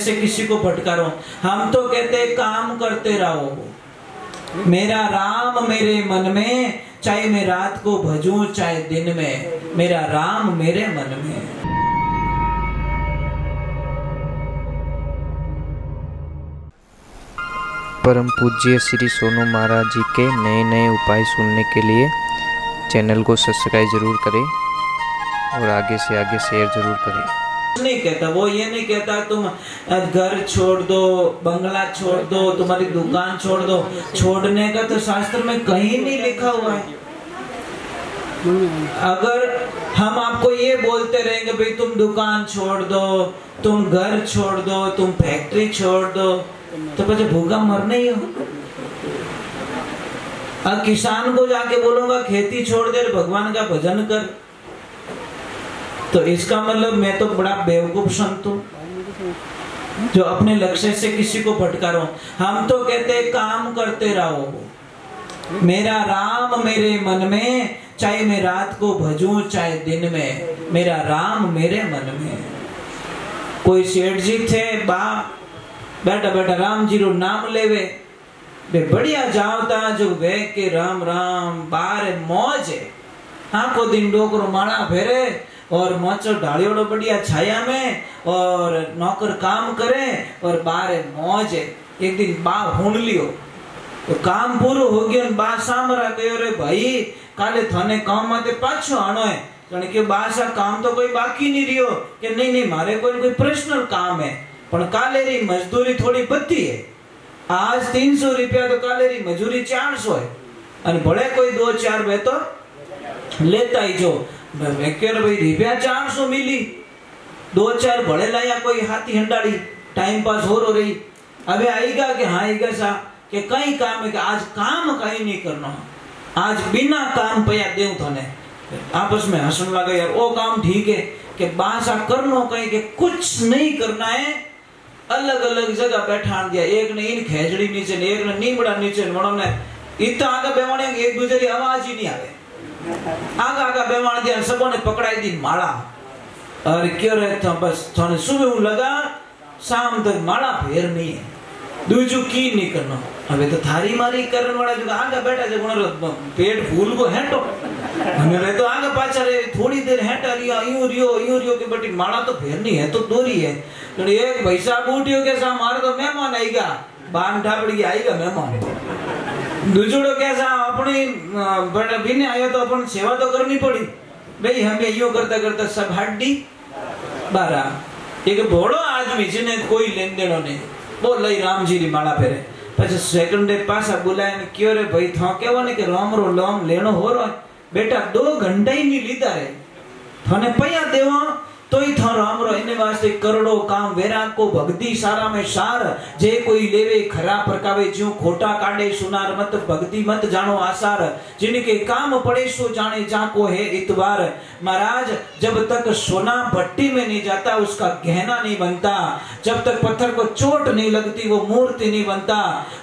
से किसी को फटकारो। हम तो कहते काम करते रहो। मेरा राम मेरे मन में, चाहे मैं रात को भजूं चाहे दिन में, मेरा राम मेरे मन में। परम पूज्य श्री सोनू महाराज जी के नए नए उपाय सुनने के लिए चैनल को सब्सक्राइब जरूर करें और आगे से आगे शेयर जरूर करें। नहीं कहता, वो ये नहीं कहता तुम घर छोड़ दो, बंगला छोड़ दो, तुम्हारी दुकान छोड़ दो। छोड़ने का तो शास्त्र में कहीं नहीं लिखा हुआ है। अगर हम आपको ये बोलते रहेंगे भाई तुम दुकान छोड़ दो, तुम घर छोड़ दो, तुम फैक्ट्री छोड़ दो, तो પછી भूखा मरना ही हो। अब किसान को जाके बोलूंगा खेती छोड़ दे, भगवान का भजन कर, तो इसका मतलब मैं तो बड़ा बेवकूफ संत हूं जो अपने लक्ष्य से किसी को भटकारो। हम तो कहते काम करते रहो। मेरा राम मेरे मन में, चाहे मैं रात को भजूं चाहे दिन में, मेरा राम मेरे मन में। कोई सेठ जी थे, बैठा बैठा राम जी रो नाम लेवे, वे बढ़िया जावता जो वे के राम राम बार मौज है। आंखों दिन डोकरो माला फेरे और मोचो ढालियोड़ो बढ़िया छाया में, और नौकर काम करे और बारे मौज है। एक दिन बा भून लियो तो काम पूरो हो गयो, बा सामरा गयो, रे भाई काले थाने काम माते पाछो आनो है, कारण के बासा काम तो कोई बाकी नहीं रियो कि नहीं मारे कोई पर्सनल काम है, पण काले री मजदूरी थोड़ी बत्ती है। आज 300 रुपया तो काले री मजूरी 400 है, और भले कोई 2-4 वे तो लेता ही जो भाई रुपया 400 मिली, 2-4 भले लाया कोई हाथी हंडाड़ी, टाइम पास हो रही। अबे आएगा कि हाँ आएगा सा कि कई काम है कि आज काम कहीं नहीं करना, आज बिना काम पया देऊ थाने। आपस में हंसने लगा यार, वो काम ठीक है कि बासा कर लो कहीं के कुछ नहीं करना है। अलग अलग जगह बैठा दिया, एक ने इन खेजड़ी नीचे, एक ने नीमड़ा नीचे, ने इतना आगे बेवाने एक दूसरे की आवाज ही नहीं आवे। आगा आगा बेवान दिया, सबों ने पकड़ाई दी माला, और क्यों रहता बस थाने सुबह लगा शाम तक माला फेर नहीं है, दूजू की नहीं करना। अबे तो थारी मारी करने वाला जो आगे बैठा जो पेट फूल को हेटो, हमें तो आगे पाचा रे थोड़ी देर हेटा रिया, यूं रियो के बटी माला तो फेरनी है तो दोरी है। तो एक भैसा बूटियों के साथ मारे तो मेहमान आएगा, बान ढाबड़ी आएगा मेहमान। दूसरो कैसा अपनी बिने आयो तो अपन सेवा तो करनी पड़ी भाई। हमें यो करता करता सब हड्डी बारा। एक भोड़ो आदमी जिन्हें कोई लेन देनो नहीं, वो लई राम जी री माला फेरे, પછી સેકન્ડે પાછા બોલાઈને ક્યો રે ભાઈ થા કેવો ને કે રામ રો લોમ લેણો हो रो बेटा 2 घंटा ही नहीं लीधा रे थाने पया देवा तो ही था राम रो। इने वास्ते करोड़ों काम वैराग को भक्ति सारा में सार, जे कोई लेवे खरा परकावे, ज्यों खोटा काढ़े सुनार मत, भक्ति मत जानो आसार, जिनके काम पड़े सो जाने जाको है इतबार। महाराज जब तक सोना भट्टी में नहीं जाता उसका गहना नहीं बनता, जब तक पत्थर को चोट नहीं लगती वो मूर्ति नहीं बनता।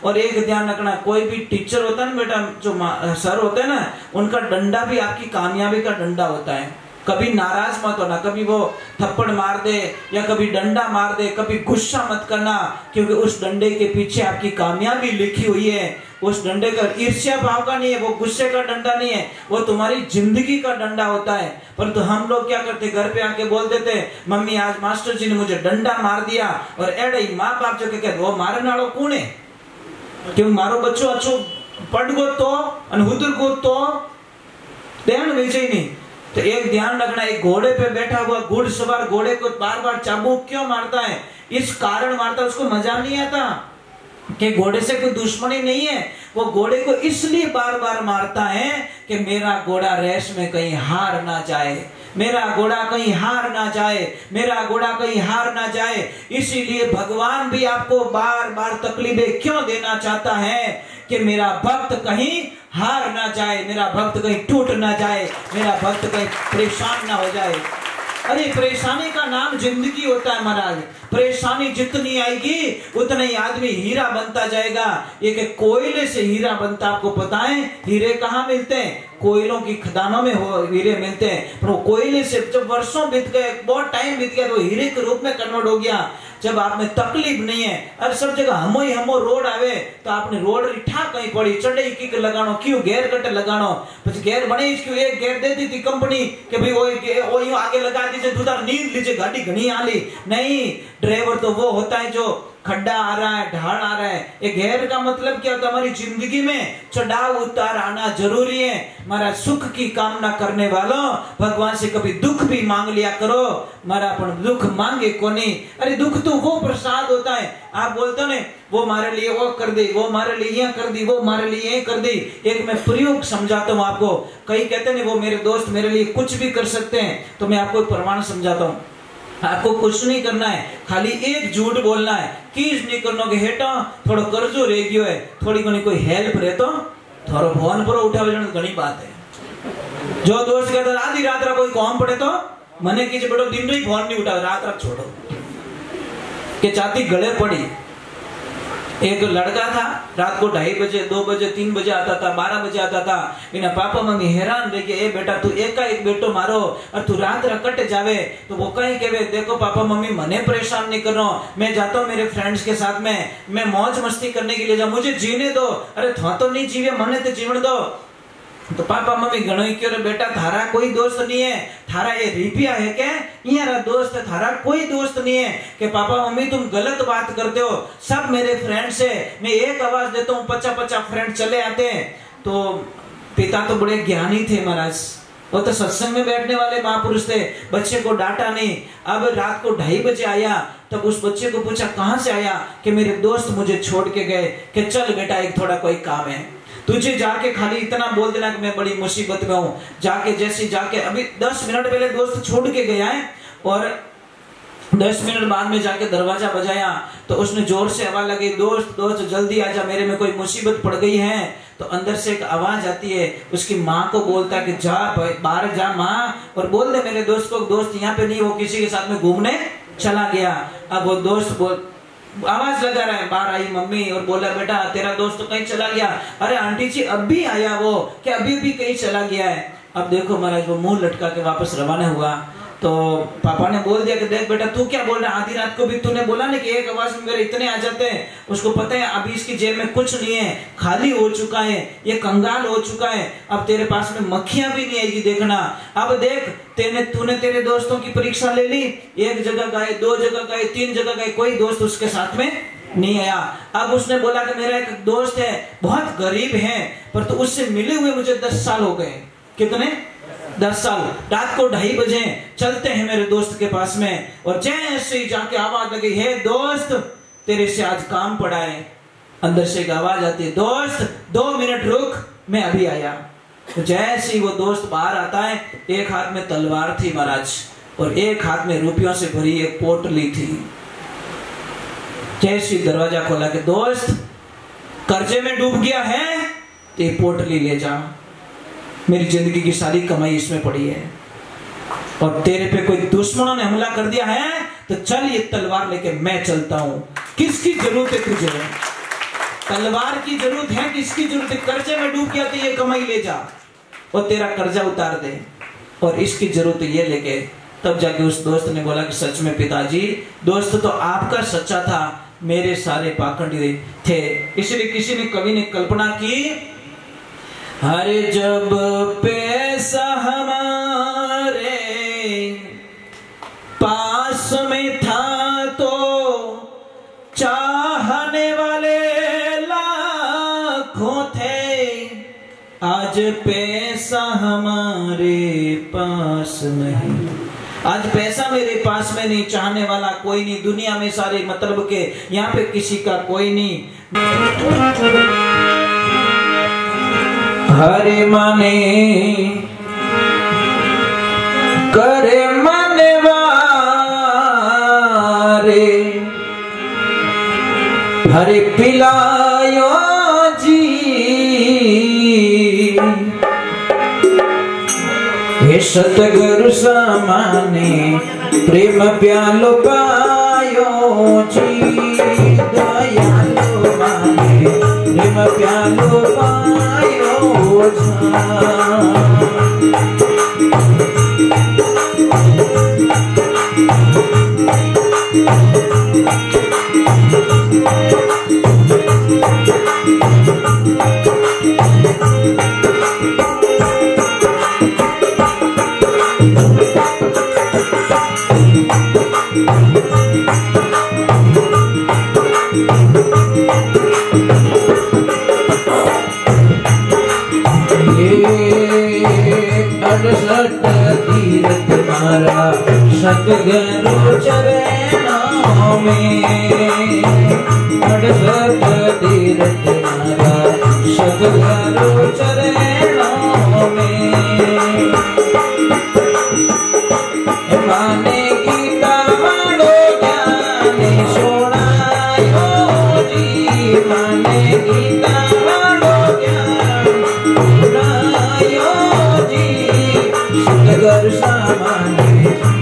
और एक ध्यान रखना, कोई भी टीचर होता है ना बेटा, जो सर होते हैं ना, उनका डंडा भी आपकी कामयाबी का डंडा होता है। कभी नाराज मत होना, कभी वो थप्पड़ मार दे या कभी डंडा मार दे, कभी गुस्सा मत करना, क्योंकि उस डंडे के पीछे आपकी कामयाबी लिखी हुई है। उस डंडे का ईर्ष्या भाव का नहीं है, वो गुस्से का डंडा नहीं है, वो तुम्हारी जिंदगी का डंडा होता है। परंतु हम लोग क्या करते, घर पे आके बोल देते मम्मी आज मास्टर जी ने मुझे डंडा मार दिया, और एडे माँ बाप जो कहते वो मारने वालों कौन है, क्यों मारो बच्चों अच्छो पढ़ गो तो हुदर को तो देन विजय नहीं। तो एक ध्यान रखना, एक घोड़े पे बैठा हुआ घुड़सवार घोड़े को बार बार चाबुक क्यों मारता है, इस कारण मारता है, उसको मजा नहीं आता कि घोड़े से कोई दुश्मनी नहीं है, वो घोड़े को इसलिए बार बार मारता है कि मेरा घोड़ा रेस में कहीं हार ना जाए, मेरा घोड़ा कहीं हार ना जाए, मेरा घोड़ा कहीं हार ना जाए। इसीलिए भगवान भी आपको बार बार तकलीफें क्यों देना चाहता है कि मेरा भक्त कहीं हार ना जाए, मेरा भक्त कहीं टूट ना जाए, मेरा भक्त कहीं परेशान ना हो जाए। अरे परेशानी का नाम जिंदगी होता है महाराज। परेशानी जितनी आएगी उतना ही आदमी हीरा बनता जाएगा। ये कि कोयले से हीरा बनता, आपको पता है हीरे कहाँ मिलते हैं? कोयलों की खदानों में हीरे मिलते हैं। पर वो कोयले से जब वर्षों बीत गए, बहुत टाइम बीत गया, तो हीरे के रूप में कन्वर्ट हो गया। जब आप में तकलीफ नहीं है, अरे सब जगह हमो रोड आवे तो आपने रोड रिठा कहीं पड़ी चढ़े किक लगानो क्यों गेर कटे लगानो પછી गेर बने क्यों एक गेर दे दी थी कंपनी कि भाई वो यूं आगे लगा दीजिए दूसरा नींद लीजिए गाड़ी घनी आली। नहीं, ड्राइवर तो वो होता है जो खड्डा आ रहा है, ढाल आ रहा है। ये घेर का मतलब क्या होता है? हमारी जिंदगी में चढ़ाव उतार आना जरूरी है। हमारा सुख की कामना करने वालों भगवान से कभी दुख भी मांग लिया करो, हमारा अपन दुख मांगे कोनी। अरे दुख तो वो प्रसाद होता है। आप बोलते हो ना वो हमारे लिए वो कर दी, वो हमारे लिए ये कर दी, वो हमारे लिए ये कर दी। एक मैं प्रयोग समझाता हूँ आपको। कई कहते हैं वो मेरे दोस्त मेरे लिए कुछ भी कर सकते हैं, तो मैं आपको एक प्रमाण समझाता हूँ। आपको कुछ नहीं करना है, खाली एक झूठ बोलना है। कीज नहीं करना कि हेटा थोड़ा कर्जो रह गयो है, थोड़ी घनी कोई हेल्प रहे तो थोड़ा फोन पर उठावे घनी बात है। जो दोस्त कहता आधी रात कोई काम पड़े तो मने कीजिए बेटो दिन ही फोन नहीं उठावे, रात छोड़ो के चाती गले पड़ी। एक लड़का था, रात को 2:30 बजे 2 बजे 3 बजे आता था, 12 बजे आता था। इन्हें पापा मम्मी हैरान रह गए, ए बेटा तू एक बेटो मारो और तू रात रकट जावे। तो वो कहीं कहे देखो पापा मम्मी मने परेशान नहीं कर रहा हूँ, मैं जाता हूँ मेरे फ्रेंड्स के साथ में, मैं मौज मस्ती करने के लिए जाऊँ, मुझे जीने दो। अरे था तो नहीं जीवे, मने तो जीवन दो। तो पापा मम्मी घणो क्यों बेटा थारा कोई दोस्त नहीं है, थारा ये रिपिया है क्या? यारा दोस्त है, थारा कोई दोस्त नहीं है। कि पापा मम्मी तुम गलत बात करते हो, सब मेरे फ्रेंड्स है, मैं एक आवाज देता हूँ 50-50 फ्रेंड चले आते हैं। तो पिता तो बड़े ज्ञानी थे महाराज, वो तो सत्संग में बैठने वाले महापुरुष थे। बच्चे को डांटा नहीं। अब रात को 2:30 बजे आया, तब उस बच्चे को पूछा कहां से आया? कि मेरे दोस्त मुझे छोड़ के गए। कि चल बेटा एक थोड़ा कोई काम है, तुझे जाके खाली इतना बोल देना कि मैं बड़ी मुसीबत में हूँ। जाके जैसे जाके अभी 10 मिनट पहले दोस्त छोड़ के गया है और 10 मिनट बाद में जाके दरवाजा बजाया तो उसने जोर से आवाज लगी, दोस्त दोस्त जल्दी आजा, मेरे में कोई मुसीबत पड़ गई है। तो अंदर से एक आवाज आती है, उसकी माँ को बोलता है कि जा बाहर जा माँ और बोल दे मेरे दोस्त को, दोस्त यहाँ पे नहीं, वो किसी के साथ में घूमने चला गया। अब वो दोस्त आवाज लगा रहा है, बाहर आई मम्मी और बोला बेटा तेरा दोस्त तो कहीं चला गया। अरे आंटी जी अभी आया वो, कि अभी भी कहीं चला गया है। अब देखो महाराज वो मुंह लटका के वापस रवाना हुआ। तो पापा ने बोल दिया कि देख बेटा तू क्या बोल रहा है, आधी रात को भी तूने बोला ना कि एक आवाज में मेरे इतने आ जाते हैं। उसको पता है अभी इसकी जेब में कुछ नहीं है, खाली हो चुका है, ये कंगाल हो चुका है। अब तेरे पास में मक्खियां भी नहीं आएगी देखना। अब देख तूने तेरे दोस्तों की परीक्षा ले ली, एक जगह गए, 2 जगह गए, 3 जगह गए, कोई दोस्त उसके साथ में नहीं आया। अब उसने बोला कि मेरा एक दोस्त है बहुत गरीब है, पर तो उससे मिले हुए मुझे 10 साल हो गए। कितने? 10 साल। रात को 2:30 बजे चलते हैं मेरे दोस्त के पास में और जैसे ही जाके आवाज लगी, हे दोस्त तेरे से आज काम पड़ा है। अंदर से एक आवाज आती है, दोस्त 2 मिनट रुक मैं अभी आया। तो जैसे ही वो दोस्त बाहर आता है, एक हाथ में तलवार थी महाराज और एक हाथ में रुपयों से भरी एक पोटली थी। जैसे ही दरवाजा खोला कि दोस्त कर्जे में डूब गया है तो ये पोटली ले जा, मेरी जिंदगी की सारी कमाई इसमें पड़ी है और तेरे पे कोई दुश्मनों ने हमला कर दिया है तो चल ये तलवार लेके मैं चलता हूं। किसकी जरूरत है तुझे? तलवार की जरूरत है, किसकी जरूरत है? कर्जे में डूब गया तो ये कमाई ले जा और तेरा कर्जा उतार दे, और इसकी जरूरत है ये लेके। तब जाके उस दोस्त ने बोला कि सच में पिताजी दोस्त तो आपका सच्चा था, मेरे सारे पाखंडी थे। इसलिए किसी ने कवि ने कल्पना की, हरे जब पैसा हमारे पास में था तो चाहने वाले लाखों थे, आज पैसा हमारे पास नहीं, आज पैसा मेरे पास में नहीं, चाहने वाला कोई नहीं, दुनिया में सारे मतलब के, यहाँ पे किसी का कोई नहीं। हरे माने करे मनवारे, हरे पिलायो जी, हे सतगुरु समाने प्रेम प्यालो पायो जी, दयालो माने प्रेम प्यालो पायो जा। तीरथ मारा सतगुरु चरणों में, 68 तीरथ मारा सतगुरु चरणों में। माने गीता माने ज्ञान सुनायो जी, माने गीता मानो ज्ञान सुनायो जी। सतगुरु सामाने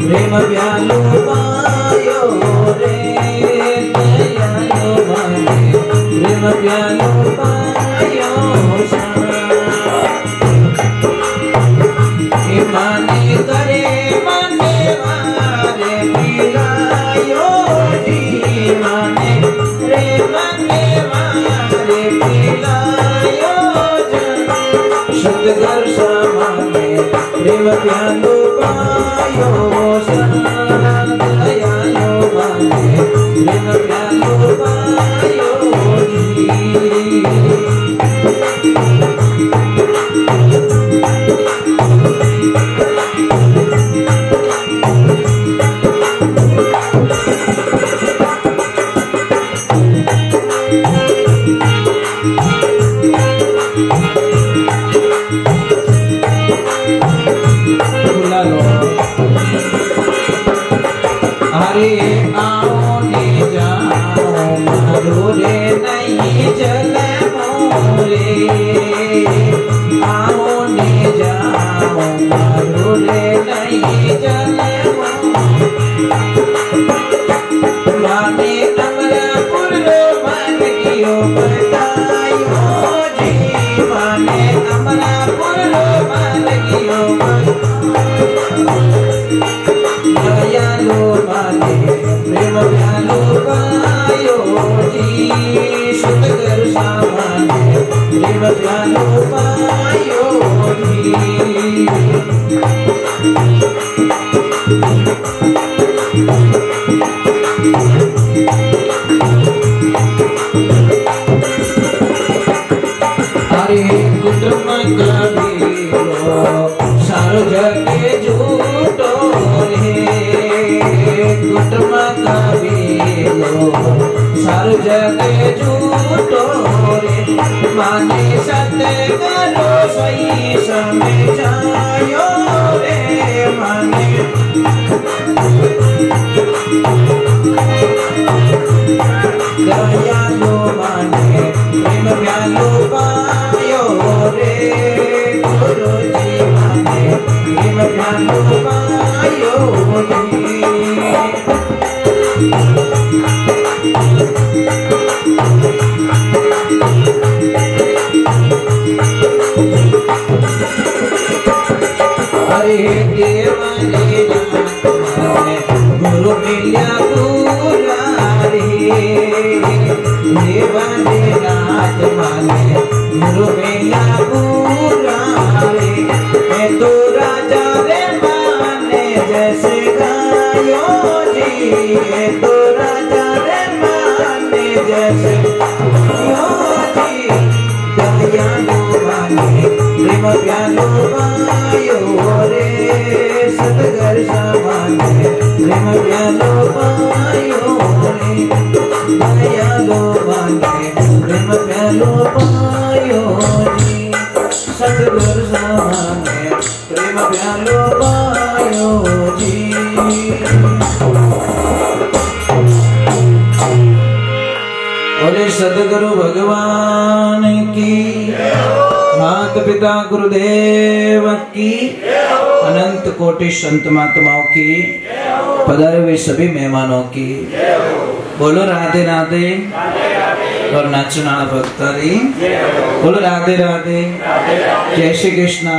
प्रेम प्यालो पायो रे, दयालो माने प्रेम प्यालो पायो सा। माने करे माने मारे पिलायो जी, माने रे माने मारे पिलायो जी। सतगुरु सामाने प्रेम प्यालो पायो सा, दयालो माने प्रेम प्यालो पायो जी। अरे आओ ने जाओ मारो रे नहीं चले मोरे, आओ ने जाओ मारो रे नहीं चले मोरे। माने अमरापुर रो मन कियो बतायो जी, माने अमरापुर रो मन कियो दयालो माने प्रेम प्यालो पायो जी। सतगुरु सामाने प्रेम प्यालो पायो जी। अरे कुटुंब कबीरो सारो जगे झूठो रे, कुटुंब कबीरो सारो जगे झूठो रे। माने सतगुरु सही समझायो रे, माने दयालो माने प्रेम प्यालो पायो रे, गुरु जी माने प्रेम प्यालो पायो जी। अरे देवा गुरु मिल्या पूरा रे, देवानाथ माने गुरु मिल्या पूरा रे। मैं तो राजा रे माने जैसे गायो जी, मैं तो राजा रे माने जैसे गायो जी। दयालो माने प्रेम प्यालो पायो रे, सतगुरु सामाने प्रेम प्यालो पायो रे। दयालो माने प्रेम प्यालो पायो जी, सतगुरु सामाने प्रेम प्यालो पायो जी। बोले सतगुरु भगवान की, माता पिता गुरुदेव की, अनंत कोटि संत महात्माओं की, पधारे हुए सभी मेहमानों की। बोलो राधे राधे और नाचना भक्तारी। बोलो राधे राधे, जय श्री कृष्णा।